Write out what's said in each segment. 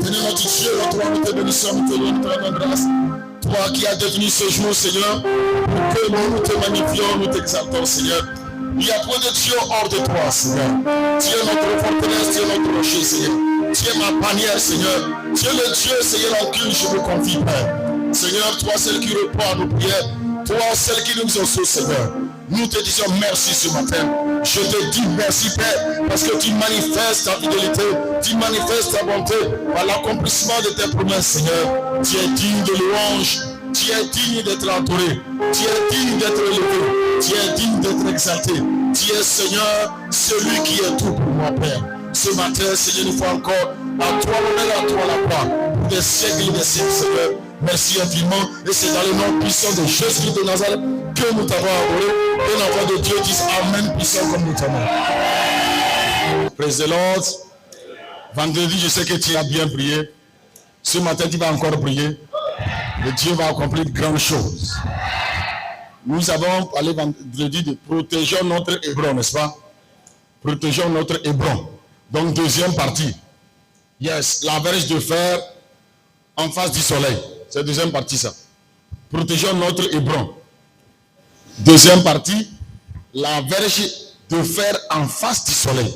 Seigneur notre Dieu, toi nous te bénissons, nous te louons, nous te rendons grâce. Toi qui as défini ce jour, Seigneur, pour que nous te magnifions, nous t'exaltons, Seigneur. Il y a point de Dieu hors de toi, Seigneur. Tu es notre forteresse, tu es notre rocher, Seigneur. Tu es ma bannière, Seigneur. Tu es le Dieu, Seigneur, en qui je me confie, Père. Seigneur, toi, celle qui répond à nos prières, toi, celle qui nous exauce, Seigneur. Nous te disons merci ce matin. Je te dis merci, Père, parce que tu manifestes ta fidélité, tu manifestes ta bonté par l'accomplissement de tes promesses, Seigneur. Tu es digne de louange, tu es digne d'être adoré, tu es digne d'être élevé, tu es digne d'être exalté. Tu es, Seigneur, celui qui est tout pour moi, Père. Ce matin, Seigneur, une fois encore, à toi l'honneur, à toi la gloire, pour des siècles et des siècles, Seigneur. Merci infiniment, et c'est dans le nom puissant de Jésus de Nazareth que nous t'avons adoré. Et l'enfant de Dieu dit Amen, puissant comme nous t'aimons. Praise the Lord. Vendredi, je sais que tu as bien prié. Ce matin, tu vas encore prier. Et Dieu va accomplir de grandes choses. Nous avons parlé vendredi de protégeons notre Hébron, n'est-ce pas? Protégeons notre Hébron. Donc, deuxième partie. Yes, la verge de fer en face du soleil. C'est la deuxième partie, ça. Protégeons notre Hébron. Deuxième partie, la verge de fer en face du soleil.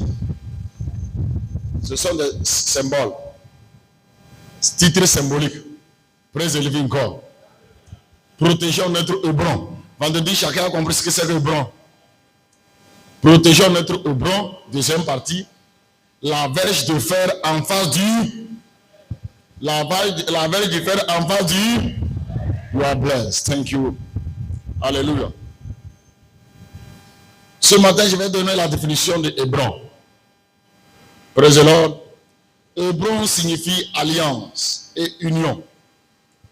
Ce sont des symboles. Titre symbolique. Praise the living God. Protégeons notre Hébron. Vendredi, chacun a compris ce que c'est que Hébron. Protégeons notre Hébron. Deuxième partie. La verge de fer en face du... La verge de fer en face du... You are blessed. Thank you. Alléluia. Ce matin, je vais donner la définition de Hébron. Praise the Lord. Hébron signifie alliance et union.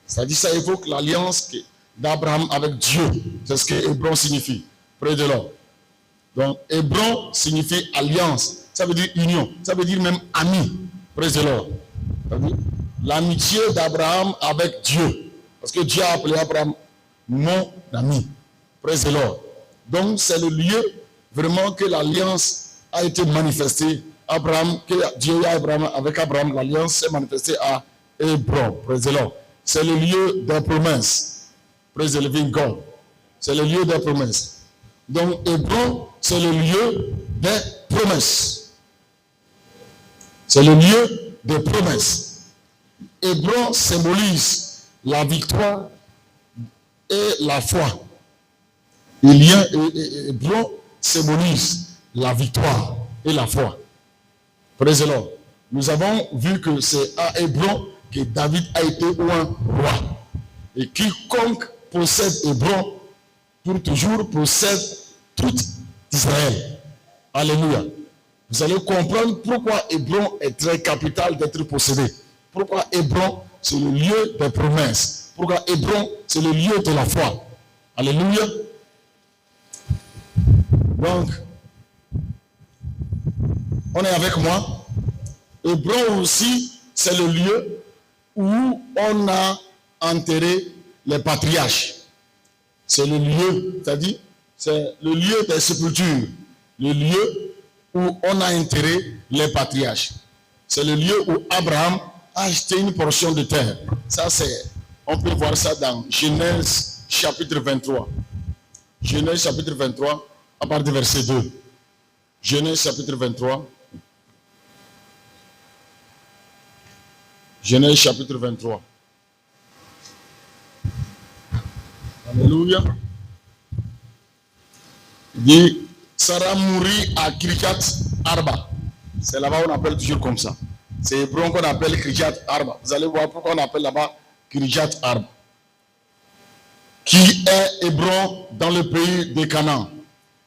C'est-à-dire ça évoque l'alliance d'Abraham avec Dieu. C'est ce que Hébron signifie. Praise the Lord. Donc, Hébron signifie alliance. Ça veut dire union. Ça veut dire même ami. Praise the Lord. L'amitié d'Abraham avec Dieu. Parce que Dieu a appelé Abraham mon ami. Praise the Lord. Donc, c'est le lieu vraiment que l'alliance a été manifestée. Abraham, que Dieu a avec Abraham, l'alliance s'est manifestée à Hébron. Praise the Lord. C'est le lieu des promesses. Praise the living God. C'est le lieu des promesses. Donc, Hébron, c'est le lieu des promesses. C'est le lieu des promesses. Hébron symbolise la victoire et la foi. Hébron symbolise la victoire et la foi. Praise the Lord. Nous avons vu que c'est à Hébron que David a été un roi. Et quiconque possède Hébron, pour toujours possède tout Israël. Alléluia. Vous allez comprendre pourquoi Hébron est très capital d'être possédé. Pourquoi Hébron, c'est le lieu des promesses. Pourquoi Hébron, c'est le lieu de la foi. Alléluia. Donc, on est avec moi. Hébron aussi, c'est le lieu où on a enterré les patriarches. C'est le lieu, c'est-à-dire, c'est le lieu des sépultures. Le lieu où on a enterré les patriarches. C'est le lieu où Abraham a acheté une portion de terre. Ça, c'est, on peut voir ça dans Genèse chapitre 23. Genèse chapitre 23, à partir du verset 2. Genèse chapitre 23. Genèse chapitre 23. Alléluia. Il dit, Sarah mourit à Kirjat Arba. C'est là-bas on appelle toujours comme ça. C'est Hébron qu'on appelle Kirjat Arba. Vous allez voir pourquoi on appelle là-bas Kirjat Arba. Qui est Hébron dans le pays de Canaan.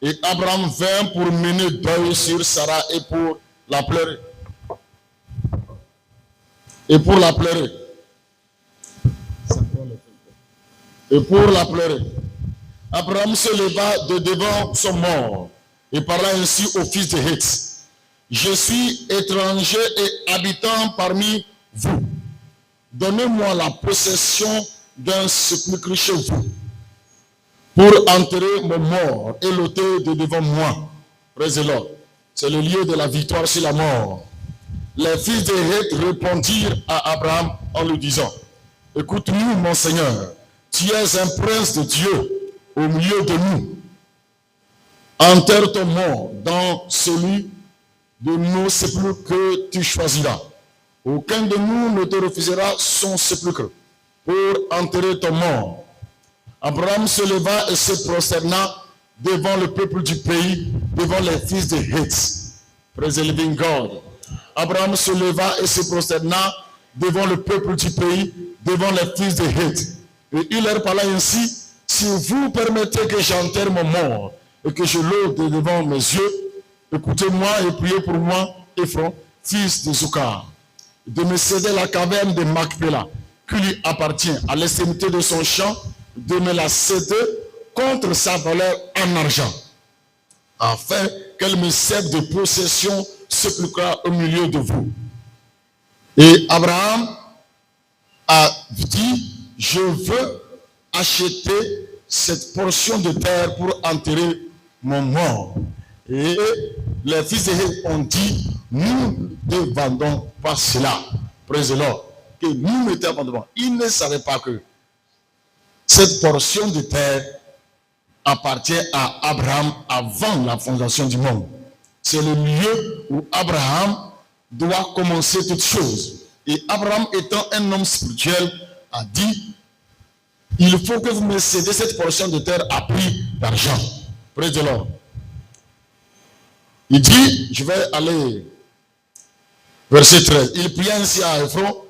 Et Abraham vint pour mener deuil sur Sarah et pour la pleurer. Et pour la pleurer. Et pour la pleurer. Abraham se leva de devant son mort et parla ainsi au fils de Heth. Je suis étranger et habitant parmi vous. Donnez-moi la possession d'un sépulcre chez vous pour enterrer mon mort et l'ôter de devant moi. Praise the Lord. C'est le lieu de la victoire sur la mort. Les fils de Heth répondirent à Abraham en lui disant, écoute-nous, mon Seigneur, tu es un prince de Dieu au milieu de nous. Enterre ton mort dans celui de nos sépulcres que tu choisiras. Aucun de nous ne te refusera son sépulcre pour enterrer ton mort. Abraham se leva et se prosterna devant le peuple du pays, devant les fils de Heth. Praise the living God. Abraham se leva et se prosterna devant le peuple du pays, devant les fils de Heth. Et il leur parla ainsi, si vous permettez que j'enterre mon mort et que je l'ôte devant mes yeux, écoutez-moi et priez pour moi, Ephron, fils de Zoukar, de me céder la caverne de Macpéla, qui lui appartient à l'extrémité de son champ, de me la céder contre sa valeur en argent, afin qu'elle me serve de possession sépulcrale au milieu de vous. Et Abraham a dit, je veux acheter cette portion de terre pour enterrer mon mort. Et les fils de Heth ont dit, nous ne vendons pas cela. Praise the Lord. Que nous ne te vendons pas. Ils ne savaient pas que cette portion de terre appartient à Abraham avant la fondation du monde. C'est le lieu où Abraham doit commencer toutes choses. Et Abraham, étant un homme spirituel, a dit, il faut que vous me cédez cette portion de terre à prix d'argent. Praise the Lord. Il dit, je vais aller, verset 13. Il pria ainsi à Ephron,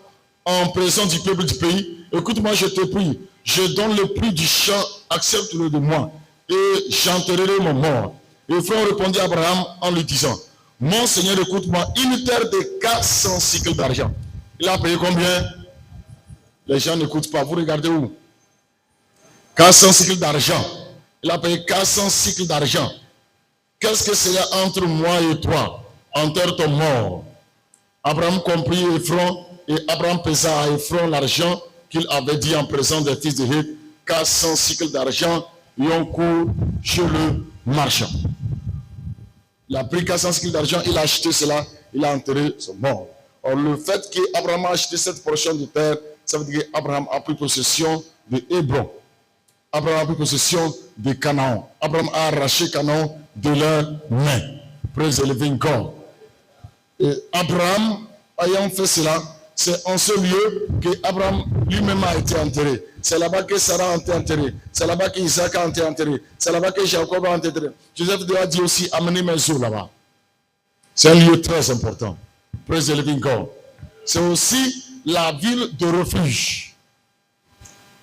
en présence du peuple du pays, écoute-moi, je te prie, je donne le prix du champ, accepte-le de moi, et j'enterrerai mon mort. Ephron répondit à Abraham en lui disant, mon Seigneur, écoute-moi, une terre de 400 cycles d'argent. Il a payé combien? Les gens n'écoutent pas, vous regardez où? 400 cycles d'argent. Il a payé 400 cycles d'argent. Qu'est-ce que c'est entre moi et toi? Enterre ton mort. Abraham comprit Ephron, et Abraham pesa à Ephron l'argent qu'il avait dit en présence des fils de Heth, 400 cycles d'argent, et on court chez le marchand. Il a pris 400 cycles d'argent, il a acheté cela, il a enterré son mort. Or, le fait qu'Abraham a acheté cette portion de terre, ça veut dire qu'Abraham a pris possession de Hébron. Abraham a pris possession de Canaan. Abraham a arraché Canaan de leurs mains. Praise the living God. Et Abraham, ayant fait cela, c'est en ce lieu qu'Abraham lui-même a été enterré. C'est là-bas que Sarah a été enterrée. C'est là-bas qu'Isaac a été enterré. C'est là-bas que Jacob a été enterré. Joseph doit dire aussi, amenez mes os là-bas. C'est un lieu très important. Praise the living God. C'est aussi la ville de refuge.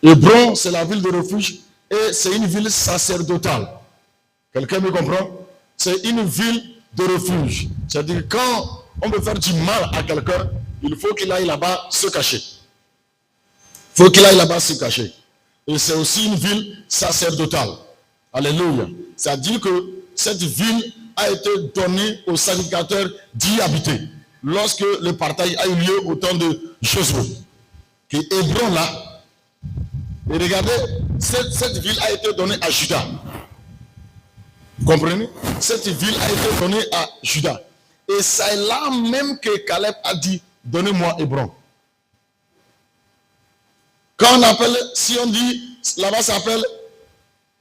Hébron, c'est la ville de refuge et c'est une ville sacerdotale. Quelqu'un me comprend? C'est une ville de refuge. C'est-à-dire quand on veut faire du mal à quelqu'un, il faut qu'il aille là-bas se cacher. Il faut qu'il aille là-bas se cacher. Et c'est aussi une ville sacerdotale. Alléluia. C'est-à-dire que cette ville a été donnée aux sacrificateurs d'y habiter. Lorsque le partage a eu lieu au temps de Josué. Et Hébron là, et regardez, cette ville a été donnée à Juda. Vous comprenez? Cette ville a été donnée à Juda. Et c'est là même que Caleb a dit, donnez-moi Hébron. Quand on appelle, si on dit, là-bas ça s'appelle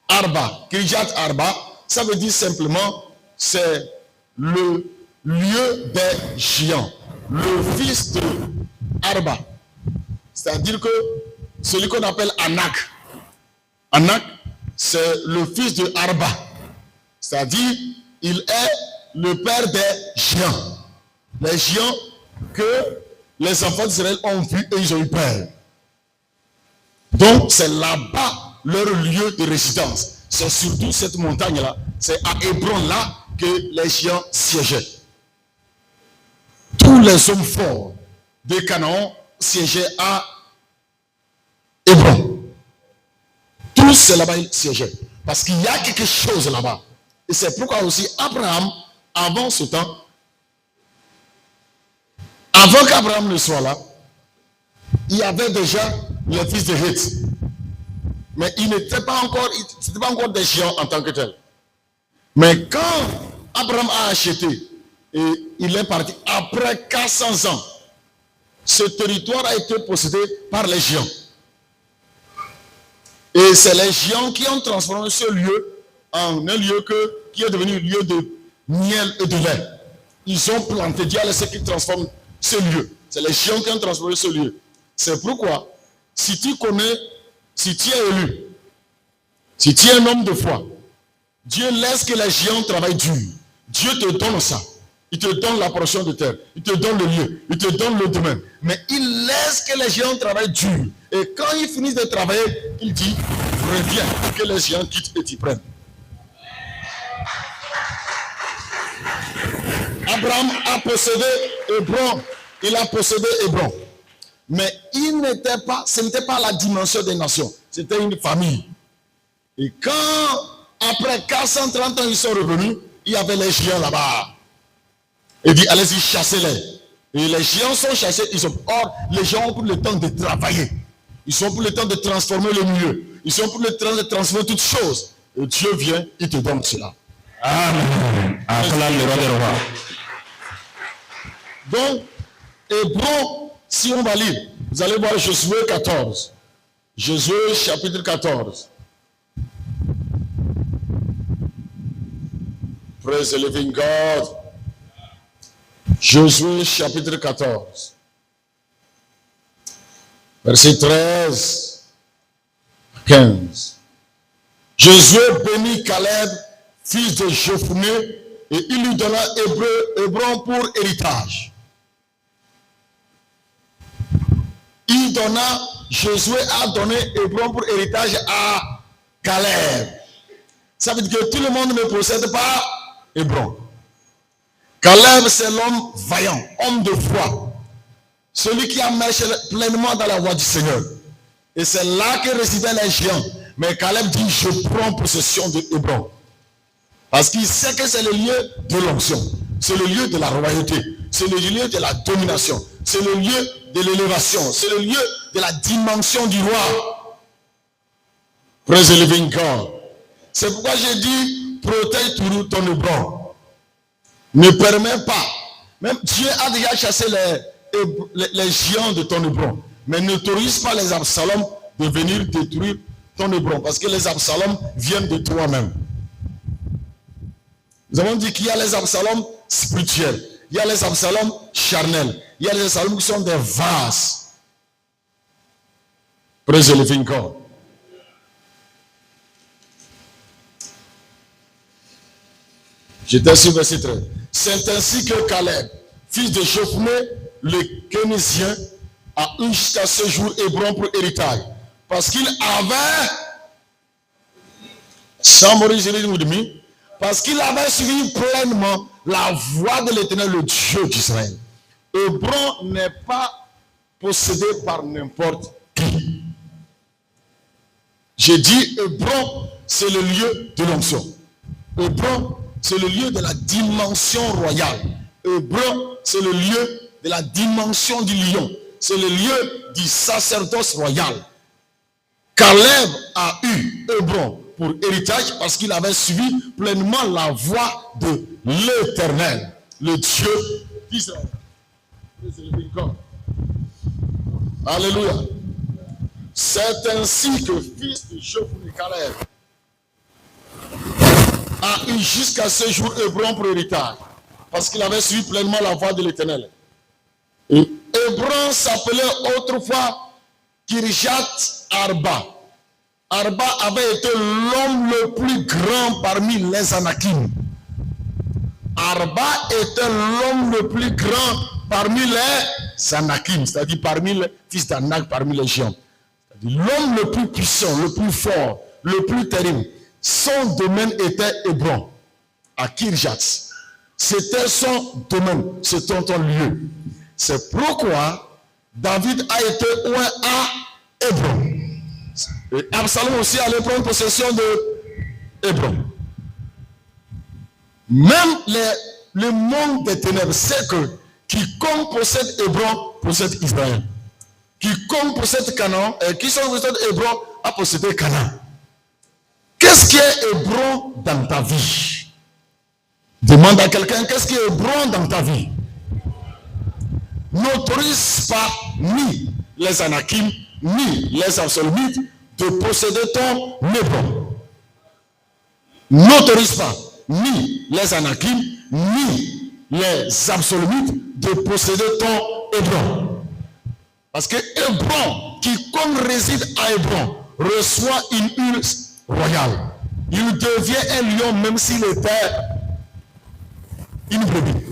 Arba, Kirjat Arba, ça veut dire simplement, c'est le lieu des géants, le fils de Arba. C'est-à-dire que celui qu'on appelle Anak. Anak, c'est le fils de Arba. C'est-à-dire, il est le père des géants. Les géants que les enfants d'Israël ont vus et ils ont eu peur. Donc, c'est là-bas leur lieu de résidence. C'est surtout cette montagne-là, c'est à Hébron-là que les géants siégeaient. Tous les hommes forts de Canaan siégeaient à Hébron. Tous, c'est là-bas ils siégeaient. Parce qu'il y a quelque chose là-bas. Et c'est pourquoi aussi Abraham, avant ce temps, avant qu'Abraham ne soit là, il y avait déjà les fils de Heth. Mais ils n'étaient pas encore des géants en tant que tels. Mais quand Abraham a acheté Et il est parti après 400 ans. Ce territoire a été possédé par les géants. Et c'est les géants qui ont transformé ce lieu en un lieu qui est devenu lieu de miel et de lait. Ils ont planté, Dieu a laissé qu'ils transforment ce lieu. C'est les géants qui ont transformé ce lieu. C'est pourquoi, si tu connais, si tu es élu, si tu es un homme de foi, Dieu laisse que les géants travaillent dur. Dieu te donne ça. Il te donne la portion de terre. Il te donne le lieu. Il te donne le domaine. Mais il laisse que les géants travaillent dur. Et quand ils finissent de travailler, il dit, reviens, que les géants quittent et t'y prennent. Abraham a possédé Hébron. Il a possédé Hébron. Mais ce n'était pas la dimension des nations. C'était une famille. Et quand, après 430 ans, ils sont revenus, il y avait les géants là-bas. Il dit, allez-y, chassez-les. Et les géants sont chassés. Or, les géants ont pris le temps de travailler. Ils sont pour le temps de transformer le milieu. Ils sont pour le temps de transformer toutes choses. Et Dieu vient, il te donne cela. Amen. Acclame le roi des rois. Donc, Hébron, si on va lire, vous allez voir Josué 14. Josué chapitre 14. Praise the living God. Josué chapitre 14. Verset 13. 15. Josué bénit Caleb, fils de Jephunné, et il lui donna Hébron pour héritage. Josué a donné Hébron pour héritage à Caleb. Ça veut dire que tout le monde ne possède pas Hébron. Caleb, c'est l'homme vaillant, homme de foi. Celui qui a marché pleinement dans la voie du Seigneur. Et c'est là que résidaient les géants. Mais Caleb dit, je prends possession de Hébron. Parce qu'il sait que c'est le lieu de l'onction. C'est le lieu de la royauté. C'est le lieu de la domination. C'est le lieu de l'élévation. C'est le lieu de la dimension du roi. Praise the living God. C'est pourquoi j'ai dit, protège toujours ton Hébron. Ne permets pas. Même Dieu a déjà chassé les géants de ton Hébron. Mais n'autorise pas les Absalom de venir détruire ton Hébron. Parce que les Absalom viennent de toi-même. Nous avons dit qu'il y a les Absalom spirituels. Il y a les Absalom charnels. Il y a les Absalom qui sont des vases. Praise the living God. J'étais sur verset 13. C'est ainsi que Caleb, fils de Jephunné, le Kénésien, a eu jusqu'à ce jour Hébron pour héritage. Parce qu'il avait, parce qu'il avait suivi pleinement la voie de l'Éternel, le Dieu d'Israël. Hébron n'est pas possédé par n'importe qui. J'ai dit Hébron, c'est le lieu de l'onction. Hébron, c'est le lieu de la dimension royale. Hébron, c'est le lieu de la dimension du lion. C'est le lieu du sacerdoce royal. Caleb a eu Hébron pour héritage parce qu'il avait suivi pleinement la voie de l'Éternel, le Dieu d'Israël. Alléluia. C'est ainsi que fils de Jephunné, Caleb, a eu jusqu'à ce jour Hébron pour héritage, parce qu'il avait suivi pleinement la voie de l'Éternel. Hébron s'appelait autrefois Kirjat Arba. Arba avait été l'homme le plus grand parmi les Anakim. Arba était l'homme le plus grand parmi les Anakim, c'est-à-dire parmi les fils d'Anak, parmi les géants. L'homme le plus puissant, le plus fort, le plus terrible. Son domaine était Hébron, à Kirjat. C'était son domaine, c'était son lieu. C'est pourquoi David a été loin à Hébron. Et Absalom aussi allait prendre possession de Hébron. Même le monde des ténèbres sait que quiconque possède Hébron possède Israël. Quiconque possède Canaan, quiconque possède Hébron a possédé Canaan. Qu'est-ce qui est Hébron dans ta vie? Demande à quelqu'un, qu'est-ce qui est Hébron dans ta vie? N'autorise pas ni les Anakim, ni les Absolumites de posséder ton Hébron. N'autorise pas ni les Anakim, ni les Absolumites de posséder ton Hébron. Parce que Hébron, quiconque réside à Hébron, reçoit une huile royale. Il devient un lion même s'il était une brebis.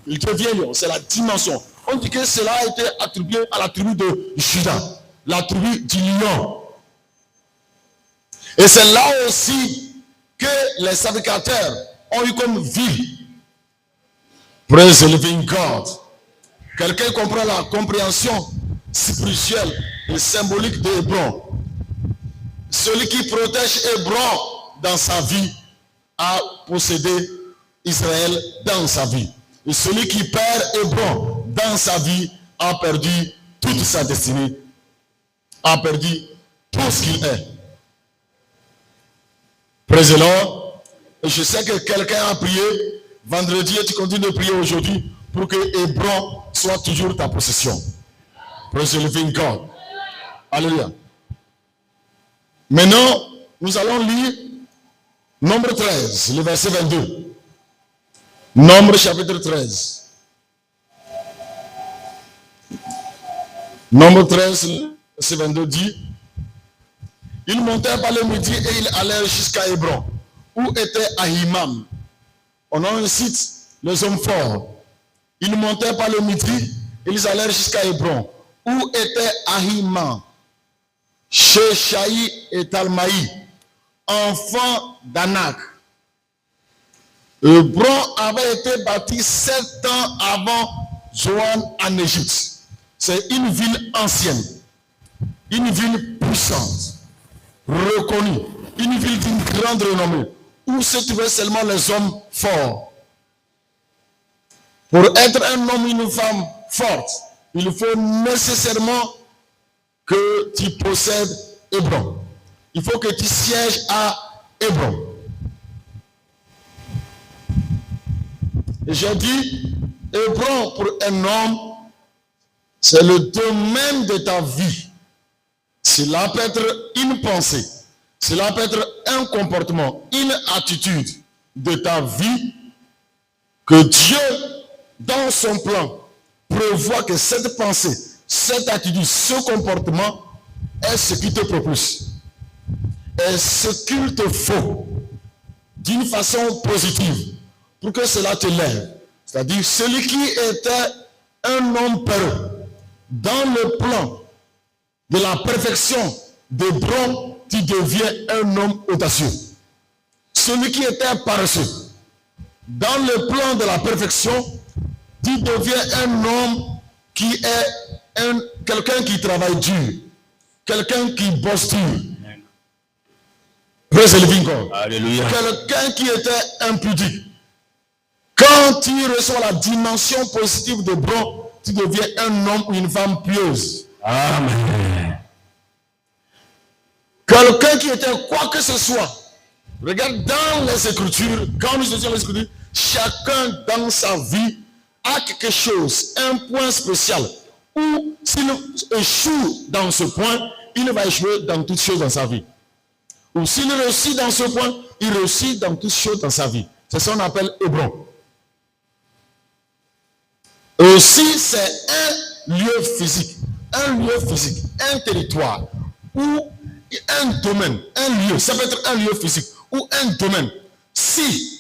Il devient lion, c'est la dimension. On dit que cela a été attribué à la tribu de Juda, la tribu du lion. Et c'est là aussi que les sacrificateurs ont eu comme ville. Praise the living God. Quelqu'un comprend la compréhension spirituelle et symbolique de Hébron. Celui qui protège Hébron dans sa vie a possédé Israël dans sa vie. Et celui qui perd Hébron dans sa vie a perdu toute sa destinée, a perdu tout ce qu'il est. Praise the Lord. Et je sais que quelqu'un a prié vendredi et tu continues de prier aujourd'hui pour que Hébron soit toujours ta possession. Praise the living God. Alléluia. Maintenant, nous allons lire Nombre 13, le verset 22. Nombre chapitre 13. Nombre 13, verset 22 dit: ils montèrent par le midi et ils allèrent jusqu'à Hébron, où était Ahimam. On en cite les hommes forts. Ils montèrent par le midi et ils allèrent jusqu'à Hébron, où était Ahimam, Sheshaï et Talmaï, enfants d'Anak. Hébron avait été bâti 7 ans avant Joan en Égypte. C'est une ville ancienne, une ville puissante, reconnue, une ville d'une grande renommée, où se trouvaient seulement les hommes forts. Pour être un homme ou une femme forte, il faut nécessairement que tu possèdes Hébron. Il faut que tu sièges à Hébron. Et j'ai dit, Hébron pour un homme, c'est le domaine de ta vie. Cela peut être une pensée, cela peut être un comportement, une attitude de ta vie que Dieu, dans son plan, prévoit que cette pensée, cette attitude, ce comportement est ce qui te propulse, est ce qu'il te faut d'une façon positive pour que cela te lève. C'est-à-dire celui qui était un homme peureux dans le plan de la perfection d'Hébron, tu deviens un homme audacieux. Celui qui était paresseux dans le plan de la perfection, tu deviens un homme qui est quelqu'un qui travaille dur, quelqu'un qui bosse dur. Praise the living God. Alléluia. Quelqu'un qui était impudique. Quand tu reçois la dimension positive de Hébron, tu deviens un homme ou une femme pieuse. Amen. Quelqu'un qui était quoi que ce soit. Regarde dans les Écritures, quand nous étudions les Écritures, chacun dans sa vie a quelque chose, un point spécial, où s'il échoue dans ce point, il va échouer dans toutes choses dans sa vie. Ou s'il réussit dans ce point, il réussit dans toutes choses dans sa vie. C'est ce qu'on appelle Hébron. Aussi, c'est un lieu physique, un territoire, ou un domaine, un lieu. Ça peut être un lieu physique ou un domaine. Si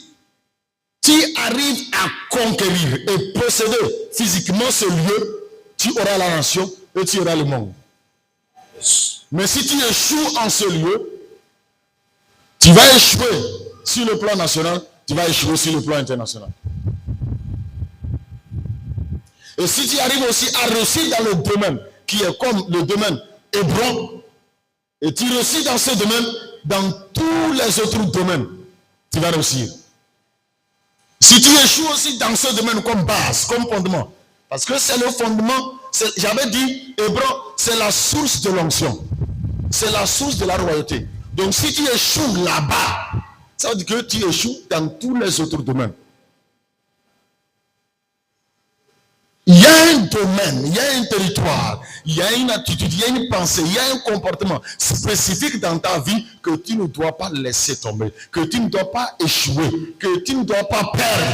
tu arrives à conquérir et posséder physiquement ce lieu, tu auras la nation et tu auras le monde. Mais si tu échoues en ce lieu, tu vas échouer sur le plan national, tu vas échouer sur le plan international. Et si tu arrives aussi à réussir dans le domaine qui est comme le domaine Hébron, et tu réussis dans ce domaine, dans tous les autres domaines, tu vas réussir. Si tu échoues aussi dans ce domaine comme base, comme fondement, parce que c'est le fondement, j'avais dit, Hébron, c'est la source de l'onction, c'est la source de la royauté. Donc si tu échoues là-bas, ça veut dire que tu échoues dans tous les autres domaines. Il y a un domaine, il y a un territoire, il y a une attitude, il y a une pensée, il y a un comportement spécifique dans ta vie que tu ne dois pas laisser tomber, que tu ne dois pas échouer, que tu ne dois pas perdre.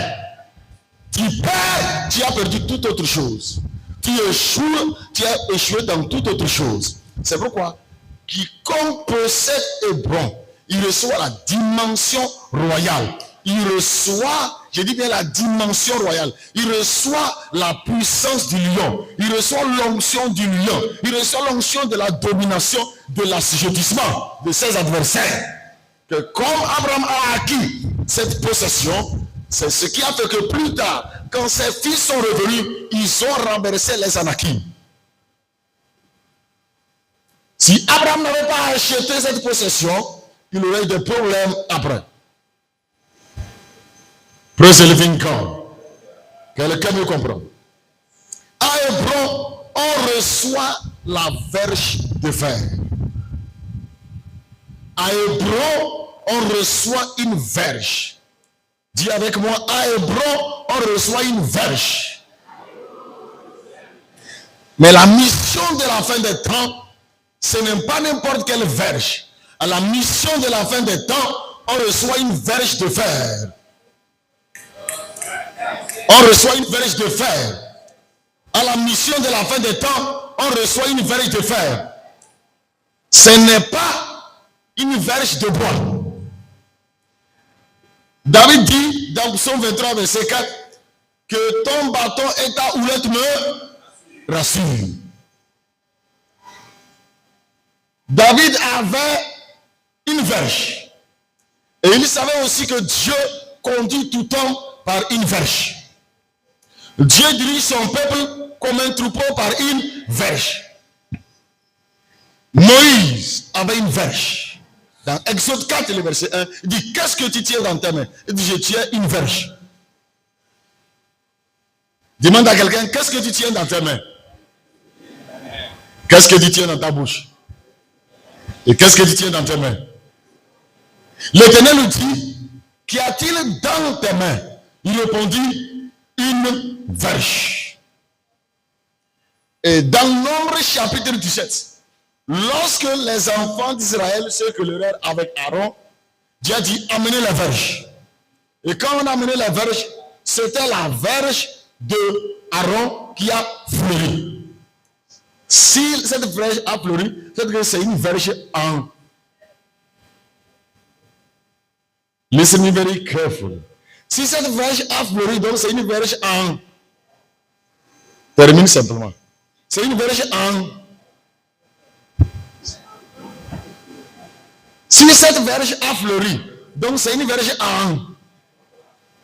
Tu perds, tu as perdu toute autre chose. Tu échoues, tu as échoué dans toute autre chose. C'est pourquoi quiconque possède Hébron, il reçoit la dimension royale. Il reçoit, je dis bien la dimension royale. Il reçoit la puissance du lion. Il reçoit l'onction du lion. Il reçoit l'onction de la domination, de l'assujettissement de ses adversaires. Que comme Abraham a acquis cette possession, c'est ce qui a fait que plus tard, quand ses fils sont revenus, ils ont renversé les Anakim. Si Abraham n'avait pas acheté cette possession, il aurait eu des problèmes après. Praise the living God. Quelqu'un me comprend. À Hébron, on reçoit la verge de fer. À Hébron, on reçoit une verge. Dis avec moi, à Hébron, on reçoit une verge. Mais la mission de la fin des temps, ce n'est pas n'importe quelle verge. À la mission de la fin des temps, on reçoit une verge de fer. On reçoit une verge de fer. À la mission de la fin des temps, on reçoit une verge de fer. Ce n'est pas une verge de bois. David dit dans Psaume 23, verset 4, que ton bâton et ta houlette me rassurent. David avait une verge. Et il savait aussi que Dieu conduit tout temps par une verge. Dieu dirige son peuple comme un troupeau par une verge. Moïse avait une verge. Dans Exode 4, le verset 1, il dit, qu'est-ce que tu tiens dans ta main? Il dit, je tiens une verge. Demande à quelqu'un, qu'est-ce que tu tiens dans ta main? Qu'est-ce que tu tiens dans ta bouche? Et qu'est-ce que tu tiens dans tes mains? L'Éternel lui dit, qu'y a-t-il dans tes mains? Il répondit, une verge. Et dans Nombre chapitre 17, lorsque les enfants d'Israël se colérèrent avec Aaron, Dieu a dit, amenez la verge. Et quand on a amené la verge, c'était la verge de Aaron qui a fleuri. Si cette verge a fleuri, c'est une verge en. Listen me very carefully. Si cette verge a fleuri, donc c'est une verge en. Termine simplement. C'est une verge en. Si cette verge a fleuri, donc c'est une verge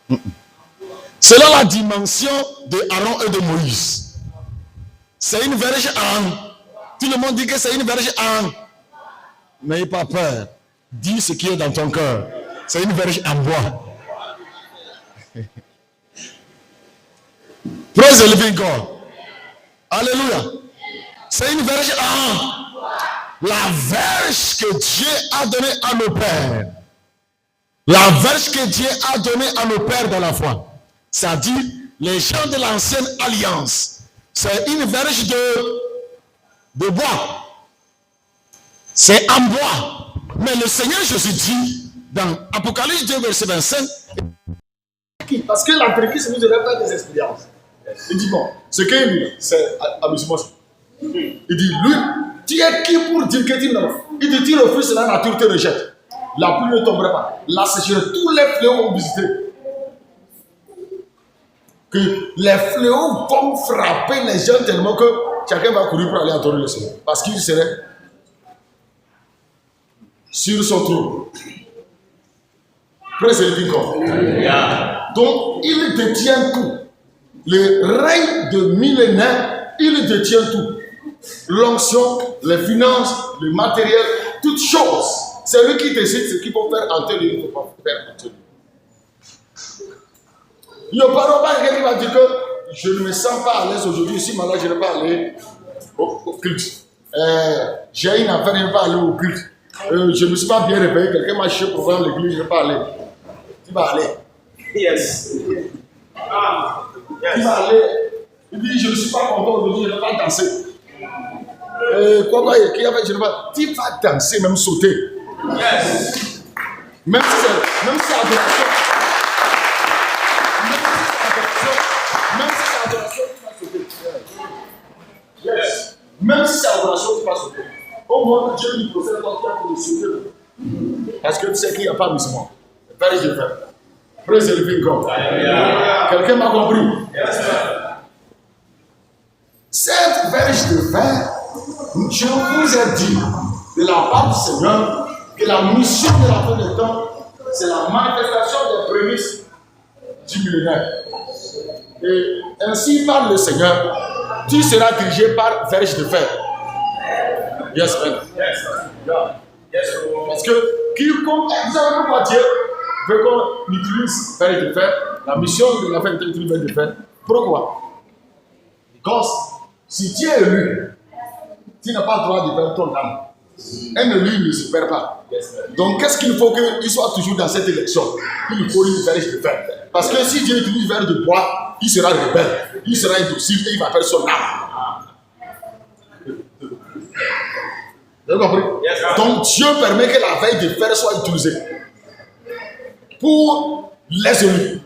en. Selon la dimension de Aaron et de Moïse, c'est une verge en. Tout le monde dit que c'est une verge en. N'ayez pas peur. Dis ce qui est dans ton cœur. C'est une verge en bois. Praise the living God. Alléluia. C'est une verge en. La verge que Dieu a donnée à nos pères. La verge que Dieu a donnée à nos pères dans la foi. C'est-à-dire les gens de l'ancienne alliance. C'est une verge de bois. C'est en bois. Mais le Seigneur Jésus dit dans Apocalypse 2, verset 25. Parce que l'Antéchrist nous devait faire des expériences. Il dit bon, ce qu'il dit, c'est amusement. Il dit, lui, tu es qui pour dire que tu n'as? Il dit, tu refuses, la nature te rejette. La pluie ne tomberait pas. La sécheresse, tous les fléaux vont visiter. Que les fléaux vont frapper les gens tellement que chacun va courir pour aller adorer le Seigneur. Parce qu'il serait sur son trône. Praise the God. Donc, il détient tout. Le règne de millénaire, il détient tout. L'onction, les finances, le matériel, toutes choses. C'est lui qui décide ce qu'il faut faire en lui, il ne faut pas faire en lui. Il n'y a pas quelqu'un qui va dire que je ne me sens pas à l'aise aujourd'hui, si malade, je ne vais pas aller au culte. J'ai une affaire, je ne vais pas aller au culte. Je ne me suis pas bien réveillé, quelqu'un m'a cherché pour voir l'église, je ne vais pas aller. Tu vas aller. Yes. Tu vas aller. Il dit, je ne suis pas content aujourd'hui, je ne vais pas danser. Quoi, qui a fait, je ne vais pas. Tu vas danser, même sauter. Yes. Même si c'est adoration. Même si c'est adoration, tu vas sauter. Yes. Même si c'est adoration, tu vas sauter. Au moins, Dieu lui procède dans toi pour le sauter. Parce que tu sais qu'il n'y a pas musulman. C'est pas les faire. Praise the living God. Quelqu'un m'a compris? Yes, cette verge de fer, je vous ai dit de la part du Seigneur que la mission de la fin des temps, c'est la manifestation des prémices du millénaire. Et ainsi parle le Seigneur, tu seras dirigé par verge de fer. Yes, man. Yes, yeah. Yes, parce que quiconque, vous savez pourquoi Dieu veut qu'on utilise verge de fer, la mission de la fin des temps utilise verge de fer. Pourquoi? Parce que si tu es élu, tu n'as pas le droit de perdre ton âme. Un élu ne se perd pas. Donc, qu'est-ce qu'il faut qu'il soit toujours dans cette élection? Il faut une verge de fer. Parce que si Dieu utilise verge de bois, il sera rebelle, il sera indocile et il va perdre son âme. Vous avez compris? Donc, Dieu permet que la verge de fer soit utilisée pour les élus.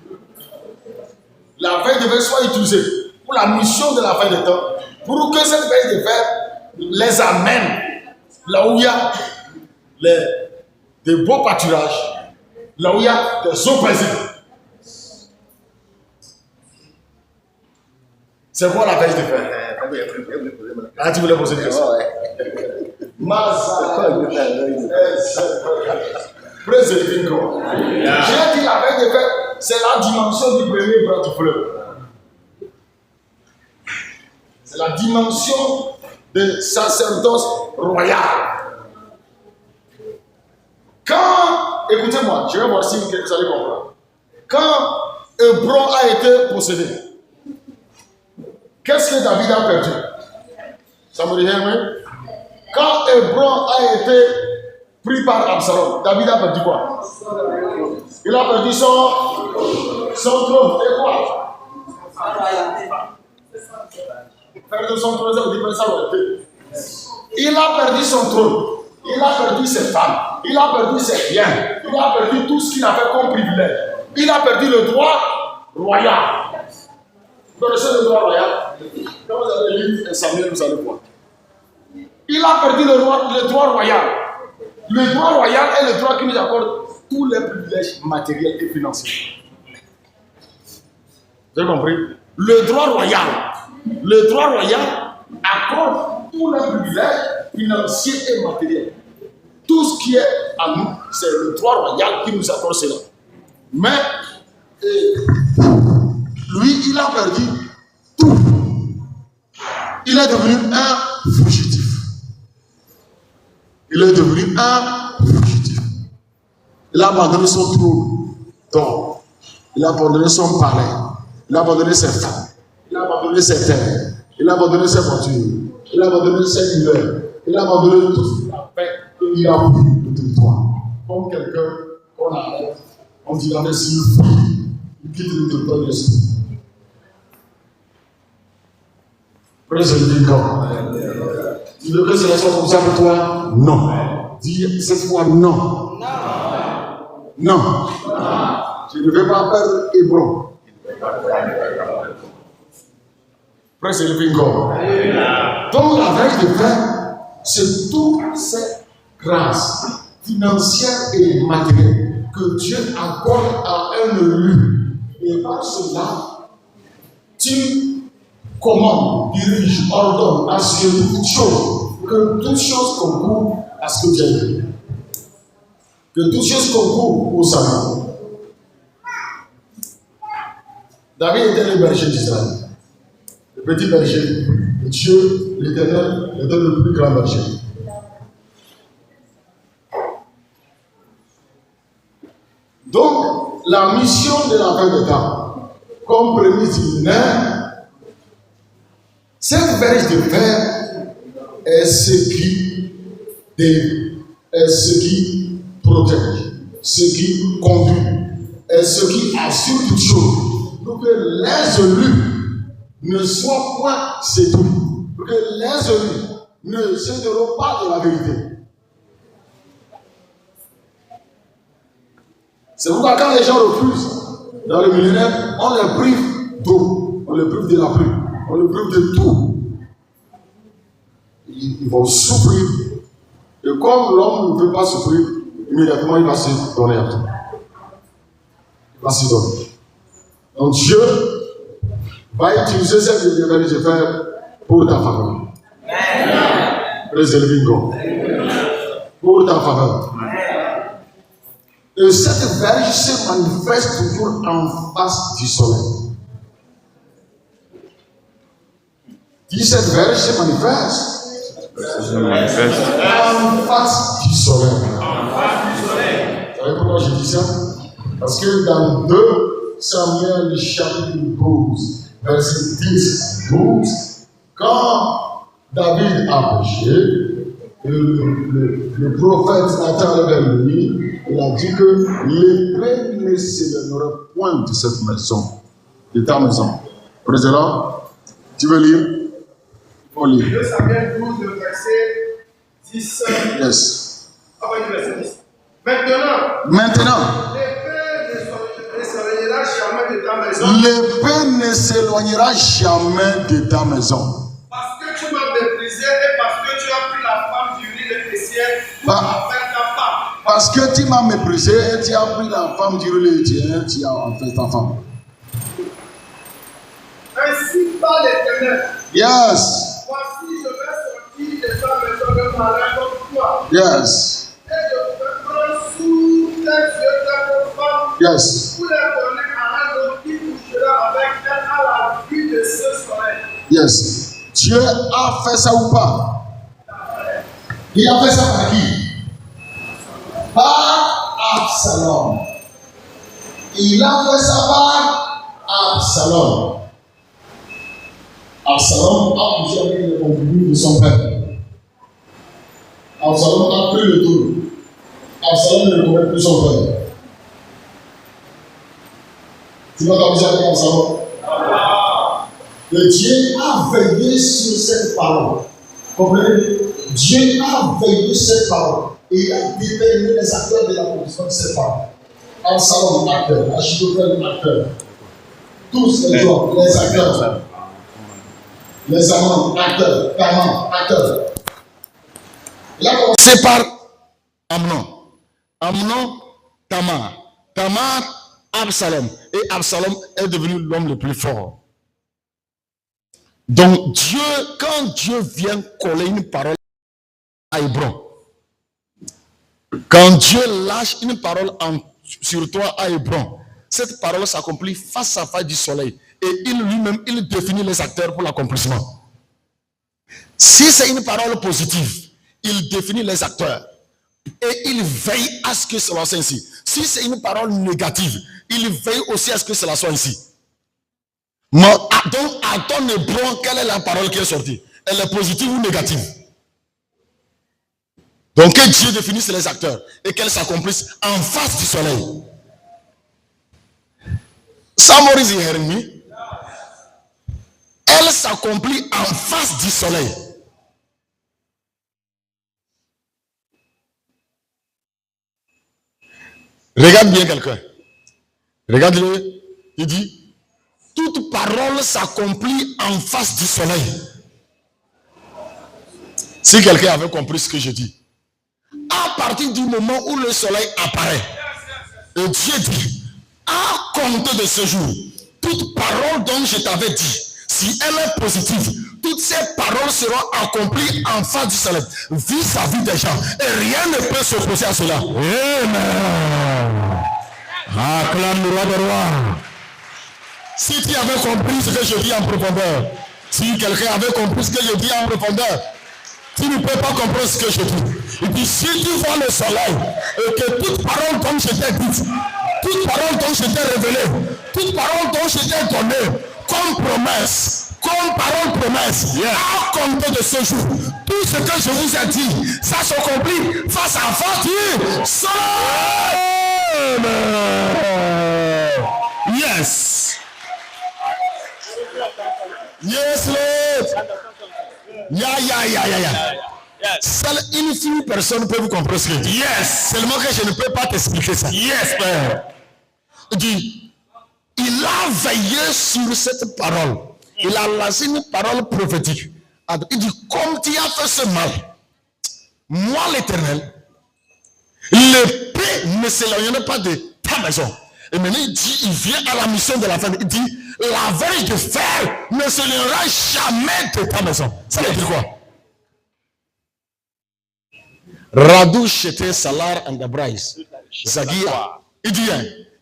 La verge de fer soit utilisée pour la mission de la fin des temps. Pour que cette verge de fer les amène là où il y a des beaux pâturages, là où il y a des eaux paisibles. C'est quoi la verge de fer? Ah, tu voulais poser une question? Praise the living God. J'ai dit la verge de fer, c'est la dimension du premier bras du fleuve. C'est la dimension de sacerdoce royal. Quand, écoutez-moi, je vais voir si vous allez comprendre. Quand Hébron a été possédé, qu'est-ce que David a perdu? Ça me dit rien, quand Hébron a été pris par Absalom, David a perdu quoi? Il a perdu son trône. Et quoi? Perdre son trône, ça veut dire sa royauté. Il a perdu son trône. Il a perdu ses femmes. Il a perdu ses biens. Il a perdu tout ce qu'il avait comme privilège. Il a perdu le droit royal. Vous connaissez le droit royal? Quand vous allez lire Samuel, vous allez voir. Il a perdu le droit royal. Le droit royal est le droit qui nous accorde tous les privilèges matériels et financiers. Vous avez compris? Le droit royal accorde tous les privilèges financiers et matériels. Tout ce qui est à nous, c'est le droit royal qui nous accorde cela. Mais lui, il a perdu tout. Il est devenu un fugitif. Il a abandonné son trône d'or. Il a abandonné son palais. Il a abandonné ses femmes. Il a abandonné ses terres. Il a abandonné ses voitures. Il a abandonné ses dealers. Il a abandonné tout ce qu'il a fait. Et il a pris le territoire. Comme quelqu'un qu'on arrête. On dit la merci. Il quitte le territoire de l'esprit. Praise the living God. Tu veux que cela soit comme ça pour toi? Non. Dis cette fois non. Non. Je ne vais pas perdre Hébron. Praise the living God. Donc la verge de fer, c'est toutes ces grâces financières et matérielles que Dieu accorde à un élu. Et par cela, tu commandes, diriges, ordonnes, assures toutes choses, que toutes choses concourent à ce que Dieu veut. Que toutes choses concourent au salut. David était le berger d'Israël. Le petit berger. Et Dieu, l'Éternel, était le plus grand berger. Donc, la mission de la fin des temps, comme prémisse du millénaire, cette verge de fer est ce qui protège, ce qui conduit, est ce qui assure toutes choses. Pour que les élus ne soient point séduits, que les élus ne céderont pas de la vérité. C'est pourquoi quand les gens refusent dans le millénaire, on les prive d'eau, on les prive de la pluie, on les prive de tout. Ils vont souffrir. Et comme l'homme ne veut pas souffrir, immédiatement il va se donner à tout. Il va se donner. Donc Dieu va utiliser cette Lucifer pour ta faveur. Préserve God. Pour ta faveur. Et cette verge se manifeste toujours en face du soleil. Dis cette verge se manifeste. En face du soleil. Vous savez pourquoi je dis ça? Parce que dans 2 Samuel chapitre 12, verset 10-12, quand David a péché, le prophète Nathan vers lui, il a dit que l'épée ne s'éloignerait point de cette maison, de ta maison. Président, tu veux lire? On lit. 2 Samuel 12, le verset 10. Yes. Après le verset 10. Maintenant, l'épée ne s'éloignera jamais de ta maison. L'épée ne s'éloignera jamais de ta maison. Parce que tu m'as méprisé et parce que tu as pris la femme d'Uri le Héthien pour en faire ta femme. Parce que tu m'as méprisé et tu as pris la femme d'Uri le Héthien, tu as en fait ta femme. Ainsi parle l'Éternel. Yes. Voici, je vais sortir de ta maison de malin comme toi. Yes. Et je vais prendre sous tes yeux ta femme. Yes. Pour les donner à un homme qui couchera avec elle à la vue de ce soleil. Yes. Dieu a fait ça ou pas? Il a fait ça par qui? Par Absalom. Il a fait ça par Absalom. Absalom a couché avec les concubines de son père. Absalom a pris le tour. Absalom ne connaît plus son père. Tu vas t'amuser avec Absalom? Et Dieu a veillé sur cette parole. Comprenez? Dieu a veillé sur cette parole. Et il a déterminé les acteurs de l'accomplissement de cette parole. Absalom, acteur. Achitophel, acteur. Tous les gens, les acteurs. Les amants, acteurs. Tamar, acteurs. Il a commencé par Amnon. Amnon, Tamar. Tamar, Absalom. Et Absalom est devenu l'homme le plus fort. Donc Dieu, quand Dieu vient coller une parole à Hébron, quand Dieu lâche une parole sur toi à Hébron, cette parole s'accomplit face à face du soleil. Et il lui-même, il définit les acteurs pour l'accomplissement. Si c'est une parole positive, il définit les acteurs. Et il veille à ce que cela soit ainsi. Si c'est une parole négative, il veille aussi à ce que cela soit ainsi. Donc, à ton Hébron, quelle est la parole qui est sortie? Elle est positive ou négative? Donc, que Dieu définisse les acteurs et qu'elles s'accomplissent en face du soleil. Somebody is hearing me? Elle s'accomplit en face du soleil. Regarde bien quelqu'un. Regarde-le. Il dit, toute parole s'accomplit en face du soleil. Si quelqu'un avait compris ce que je dis, à partir du moment où le soleil apparaît, et Dieu dit, à compter de ce jour, toute parole dont je t'avais dit, si elle est positive, toutes ces paroles seront accomplies en face du soleil, vis-à-vis des gens, et rien ne peut s'opposer à cela. Amen. Acclame le roi des rois. Si tu avais compris ce que je dis en profondeur, si quelqu'un avait compris ce que je dis en profondeur, tu ne peux pas comprendre ce que je dis. Et puis si tu vois le soleil, et que toute parole dont je t'ai dit, toute parole dont je t'ai révélée, toute parole dont je t'ai donnée, comme promesse, comme parole promesse, à compter de ce jour, tout ce que je vous ai dit, ça s'accomplit face à face du soleil. Yes. Yes, Lord. Seule une seule personne peut vous comprendre ce que je dis. Yes. Seulement que je ne peux pas t'expliquer ça. Yes, Père. Il dit, il a veillé sur cette parole. Il a lancé une parole prophétique. Il dit, comme tu as fait ce mal, moi l'Éternel, l'épée ne s'éloignera pas de ta maison. Et maintenant il dit, il vient à la mission de la fin. Il dit, la verge de fer ne s'éloignera jamais de ta maison. Ça veut dire quoi? Radu Shete Salar and the Bryce. Zagia.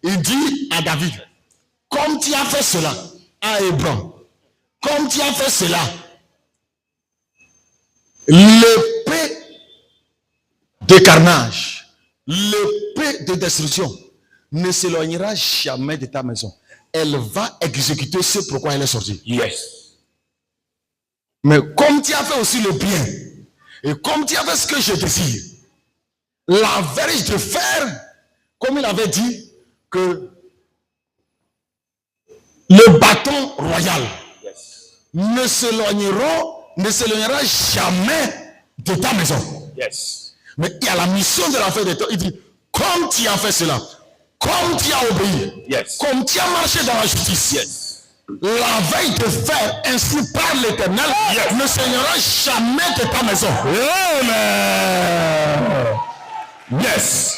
Il dit à David, comme tu as fait cela à Hébron, comme tu as fait cela, l'épée de carnage, l'épée de destruction ne s'éloignera jamais de ta maison. Elle va exécuter ce pourquoi elle est sortie. Yes. Mais comme tu as fait aussi le bien, et comme tu as fait ce que je désire, la verge de fer, comme il avait dit, que le bâton royal ne s'éloignera jamais de ta maison. Yes. Mais il y a la mission de la fin de temps. Il dit, comme tu as fait cela, comme tu as obéi, yes, comme tu as marché dans la justice, yes, la veille de fer ainsi par l'Éternel, yes, ne s'éloignera jamais de ta maison. Amen. Yes.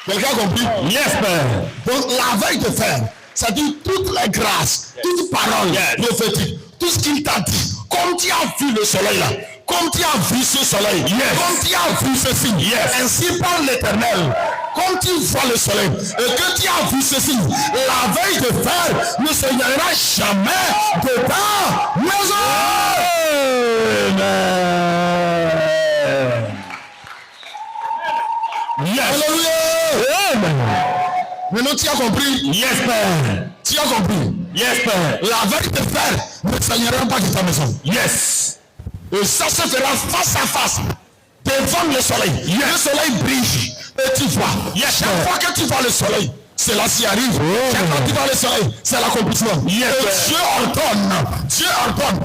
Quelqu'un a compris? Yes, Père. Donc la veille de fer, ça dit toutes les grâces, yes, toute parole, yes, prophétique, tout ce qu'il t'a dit, comme tu as vu le soleil là, comme tu as vu ce soleil, yes, comme tu as vu ce signe, yes, ainsi par l'Éternel, comme tu vois le soleil, et que tu as vu ce signe, la veille de fer ne s'éloignera jamais de ta maison. Amen. Yes. Alléluia. Amen. Maintenant tu as compris? Yes, Père. Tu as compris? Yes, Père. La veille de fer ne s'éloignera pas de ta maison. Yes. Et ça se fera face à face devant le soleil. Yes. Le soleil brille et tu vois. Yes. Chaque fois que tu vois le soleil, c'est là qui arrive. Chaque fois que tu vois le soleil, c'est l'accomplissement. Yes. Et Dieu ordonne.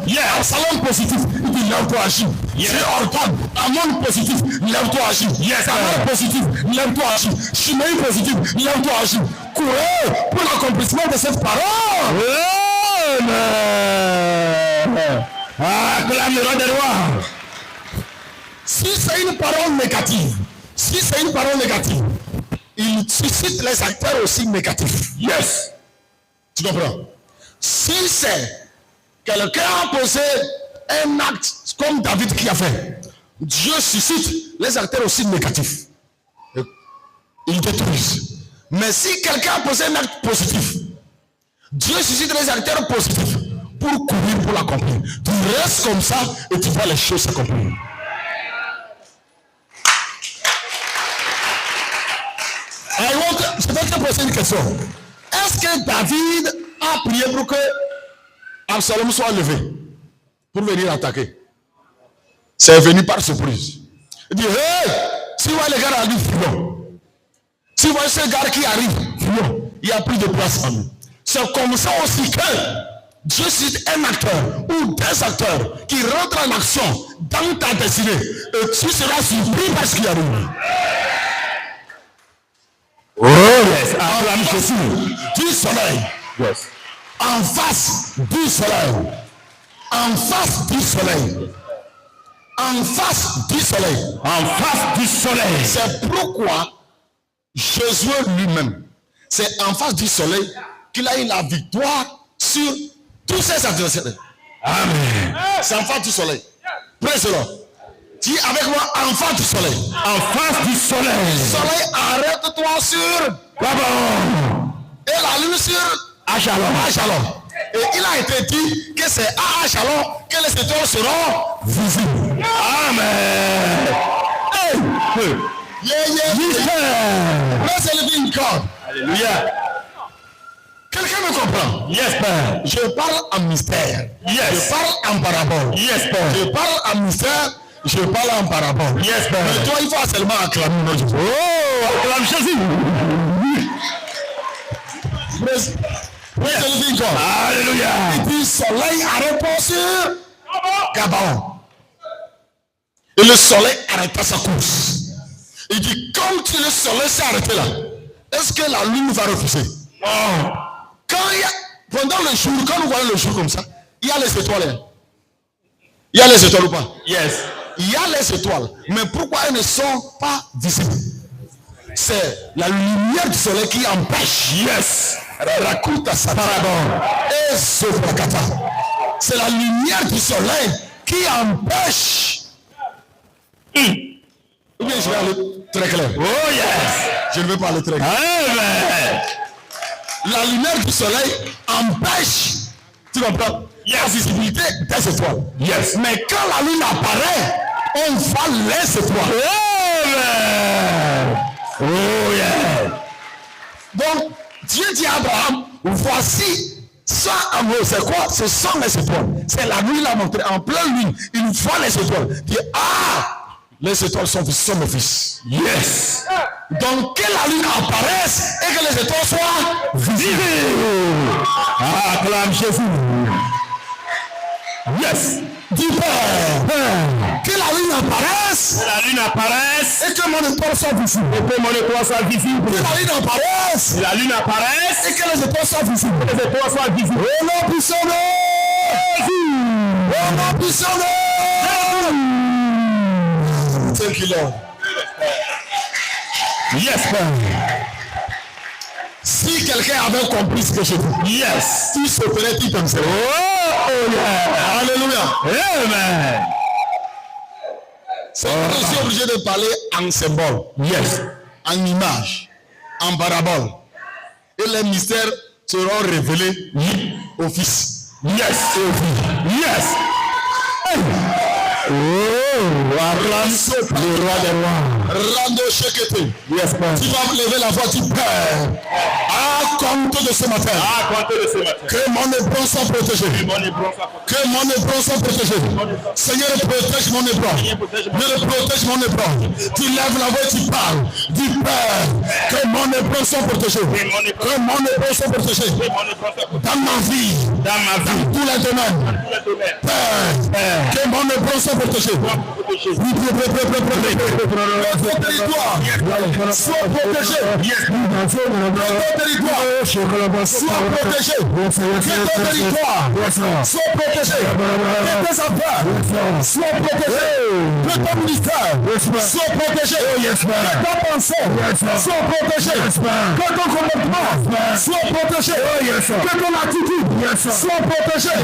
Yes. Un salon positif, il dit lève-toi agis. Yes. Dieu ordonne un monde positif, lève-toi agis. Yes. Un monde positif, lève-toi agis. Chimie positive, lève-toi agis. Courez pour l'accomplissement de cette parole. Amen. Acclame le roi des rois. Si c'est une parole négative, il suscite les acteurs aussi négatifs. Yes. Tu comprends? Si c'est quelqu'un a posé un acte comme David qui a fait, Dieu suscite les acteurs aussi négatifs. Ils détruisent. Mais si quelqu'un a posé un acte positif, Dieu suscite les acteurs positifs pour courir, pour l'accomplir. Tu restes comme ça et tu vois les choses s'accomplir. Je vais te poser une question. Est-ce que David a prié pour que Absalom soit levé pour venir attaquer? C'est venu par surprise. Il dit, hey, si vous voyez les gars arrivent, fuyons. Si vous voyez ce gars qui arrive, fuyons. Il n'y a plus de place en nous. C'est comme ça aussi que Dieu cite un acteur ou des acteurs qui rentrent en action dans ta destinée et tu seras surpris par ce qui arrive. Oh yes, acclame Jésus du soleil. Yes. En face du soleil. En face du soleil. En face du soleil. En face du soleil. C'est pourquoi Jésus lui-même, c'est en face du soleil qu'il a eu la victoire sur tous ses adversaires. Amen. C'est en face du soleil. Praise-le. Dis avec moi, en face du soleil. En face du soleil. Soleil, arrête-toi sur Gabon. Et la lune sur Achalon. Et il a été dit que c'est à Achalon que les étoiles seront visibles. Amen. Hey. Let's living God. Alléluia. Quelqu'un me comprend? Yes, Père. Je parle en mystère. Yes. Je parle en parabole. Yes, Père. Je parle en mystère. Je parle en parabole. Yes, Père. Mais toi, il faut seulement acclamer notre Jésus. Oh, acclame Jésus. Alléluia. Il dit soleil arrête sur Gabaon. Et le soleil arrêta sa course. Il dit quand le soleil s'est arrêté là, est-ce que la lune va refuser? Non. Pendant le jour, quand nous voyons le jour comme ça, il y a les étoiles. Il y a les étoiles ou pas? Yes. Il y a les étoiles. Mais pourquoi elles ne sont pas visibles? C'est la lumière du soleil qui empêche. Yes. C'est la lumière du soleil qui empêche. Ou bien je vais aller très clair. Oh yes. Je ne vais pas aller très clair. Amen. La lumière du soleil empêche. Tu comprends? La visibilité des étoiles. Yes. Mais quand la lune apparaît, on voit les étoiles. Amen. Oh yeah. Donc, Dieu dit à Abraham, voici ça en haut, c'est quoi? Ce sont les étoiles. C'est la nuit, il a montré en pleine lune. Il voit les étoiles. Il dit, les étoiles sont mon fils. Yes. Donc, que la lune apparaisse et que les étoiles soient visibles. Acclame Jésus. Yes. Dis Père. Que la lune apparaisse. Que la lune apparaisse. Et que mon étoile soit visible. Et que mon étoile soit visible. Que la lune apparaisse. Que la lune apparaisse. Et que les étoiles soient visibles. Que les étoiles soient visibles. Oh non, puissant de Jésus. Oh non, puissant de Jésus. Thank you, Lord. Yes, Père. Si quelqu'un avait compris ce que je dis, yes, il se ferait tout comme ça. Oh, yeah. Alléluia. Amen. C'est je suis obligé de parler en symbole, yes, en image, en parabole. Et les mystères seront révélés au Fils. Yes, au Fils. Yes. Hey. Oh, le roi des rois. Rando Shekete. Yes, Père. Tu vas lever la voix du Père. À compter de ce matin. Que mon époux soit protégé. Que mon époux soit protégé. Seigneur, protège mon époux. Seigneur, protège mon époux. Tu lèves la voix et tu parles. Du Père. Que mon époux soit protégé. Que mon époux soit protégé. Dans ma vie. Dans tous les domaines. Père. Que mon époux soit protégé. Ton territoire soit protégé. Ton territoire soit protégé. Que ton territoire soit protégé. Que tes affaires soient protégées. Que ton ministère soit protégé. Que ta pensée soit protégée. Que ton comportement soit protégé. Que ton attitude soit protégée.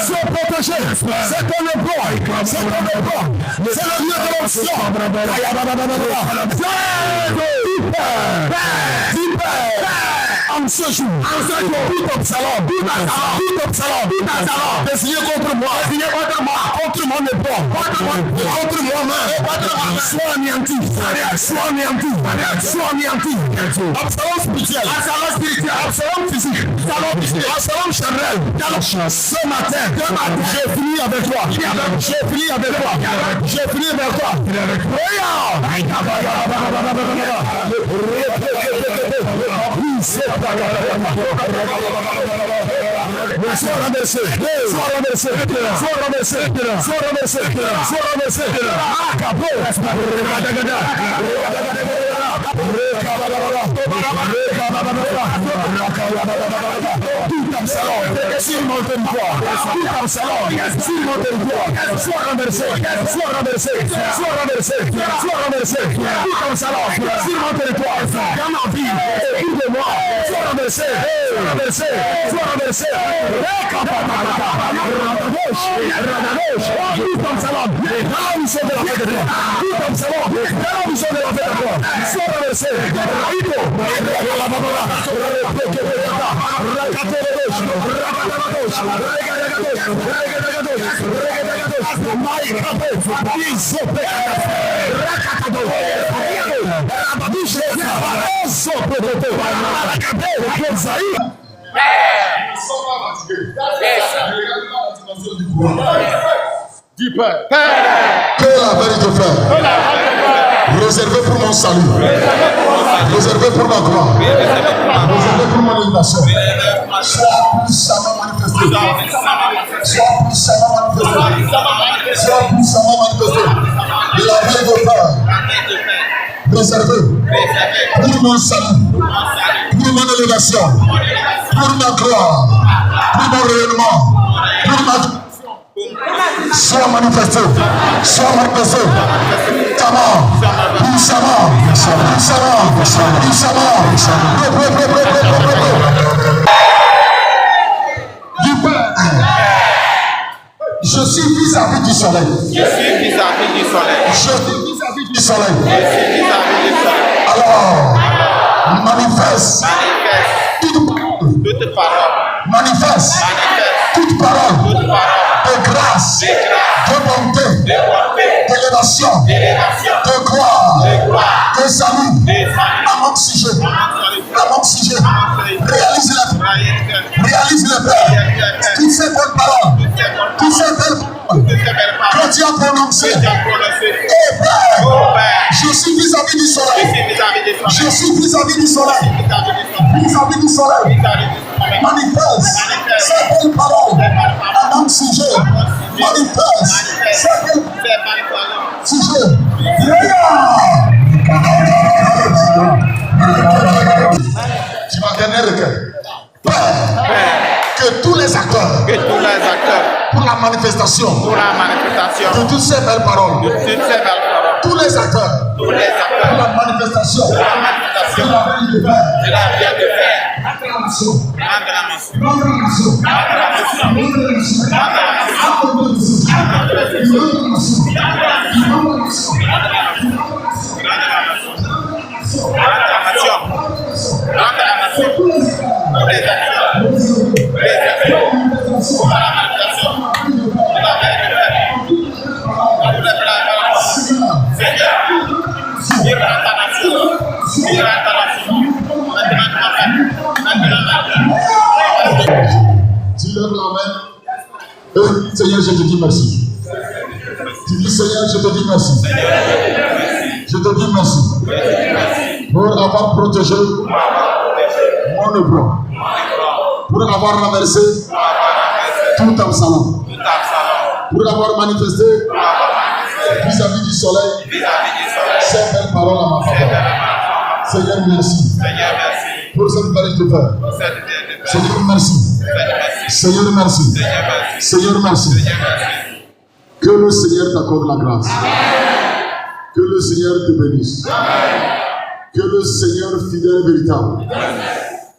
Soit protégé. C'est ton époque. C'est ton époque. C'est le lieu de l'onction. En ce jour, tout Absalom, désigné contre moi, contre mon époque, contre moi-même, soit anéanti, Absalom spirituel, Absalom physique, Absalom charnel. Ce matin, j'ai fini avec toi, j'ai fini avec toi. Sois renversé. Sur mon territoire, sois renversé. Sur mon territoire, dans ma vie, écoute-moi, sois renversé. Dis Père, que la vérité, frère, réservé pour mon salut. Réservé pour ma gloire. Réservé pour mon élévation. Sois puissamment manifesté. Sois puissamment manifesté. Sois puissamment manifesté. La vie de peur. Réservé pour mon salut. Pour mon élévation. Pour ma gloire. Pour mon rayonnement. Pour ma... Sois manifesté. Sois manifesté. Puissamment. Puissamment. Puissamment. Puissamment. Du Père. Je suis vis-à-vis du soleil. Je suis vis-à-vis du soleil. Je suis vis-à-vis du soleil. Je suis vis-à-vis du soleil. Alors, manifeste Toute parole. Manifeste toute parole de grâce, de bonté, d'élévation, de gloire, de salut. À mon sujet, réalise le Père. Toutes ces bonnes paroles, toutes ces belles paroles que tu as prononcées. Oh Père, je suis vis-à-vis du soleil. Je suis vis-à-vis du soleil. Vis-à-vis du soleil. Manifeste ces belles paroles à mon sujet. Manifeste ces belles sujets. Tu vas gagner le cœur. Père, que tous les acteurs pour la manifestation de toutes ces belles paroles, tous les acteurs pour la manifestation de la vie de Père, acclamation, Tu lèves la main et Seigneur, je te dis merci. Tu dis Seigneur, je te dis merci. Je te dis merci pour avoir protégé mon ébran, pour avoir renversé tout Absalom, pour avoir manifesté vis-à-vis du soleil ces belles paroles à ma faveur. Seigneur, merci pour cette belle de Père. Seigneur, merci. Seigneur, merci. Seigneur, merci. Que le Seigneur t'accorde la grâce. Que le Seigneur te bénisse. Que le Seigneur fidèle et véritable,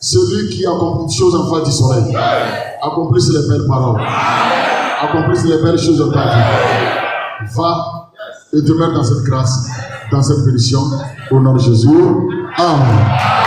celui qui accomplit des choses en face du soleil, accomplisse les belles paroles, accomplisse les belles choses en ta vie. Va et demeure dans cette grâce, dans cette bénédiction. Au nom de Jésus. Amen.